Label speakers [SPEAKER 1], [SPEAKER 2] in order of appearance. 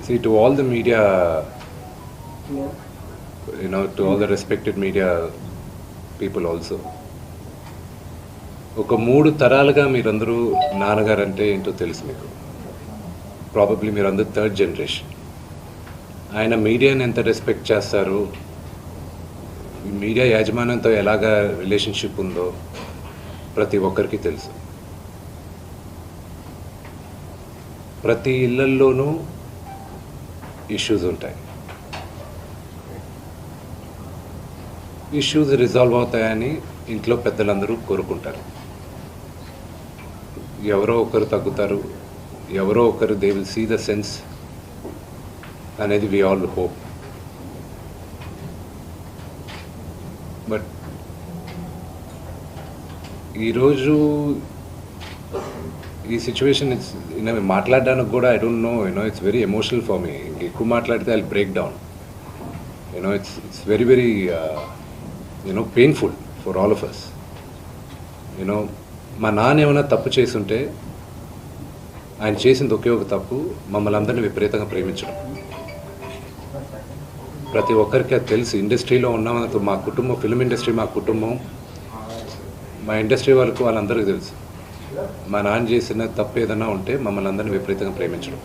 [SPEAKER 1] See, to all the media, to all the respected media people also. ఒక 3 తరాలుగా మీరందరూ నాన్నగారు అంటే ఏంటో తెలుసు మీకు. ప్రాబబ్లీ మీరందరూ థర్డ్ జనరేషన్. ఆయన మీడియాని ఎంత రెస్పెక్ట్ చేస్తారు, మీడియా యాజమాన్యంతో ఎలాగా రిలేషన్షిప్ ఉందో ప్రతి ఒక్కరికి తెలుసు. ప్రతి ఇళ్లల్లోనూ ఇష్యూస్ ఉంటాయి. ఇష్యూస్ రిజాల్వ్ అవుతాయని ఇంట్లో పెద్దలందరూ కోరుకుంటారు. ఎవరో ఒకరు తగ్గుతారు, ఎవరో ఒకరు they will see the sense అనేది వి ఆల్ హోప్. బట్ ఈరోజు ఈ సిచ్యువేషన్ మాట్లాడడానికి కూడా I don't know, it's very emotional for me. ఎక్కువ మాట్లాడితే I break down. It's very very painful for all of us. మా నాన్న ఏమైనా తప్పు చేస్తుంటే ఆయన చేసింది ఒకే ఒక తప్పు, మమ్మల్ని అందరినీ విపరీతంగా ప్రేమించడం. ప్రతి ఒక్కరికి అది తెలుసు. ఇండస్ట్రీలో ఉన్నామని మా కుటుంబం, ఫిల్మ్ ఇండస్ట్రీ మా కుటుంబం, మా ఇండస్ట్రీ వాళ్ళకు వాళ్ళందరికీ తెలుసు. మా నాన్న చేసిన తప్పు ఏదైనా ఉంటే మమ్మల్ని అందరినీ విపరీతంగా ప్రేమించడం.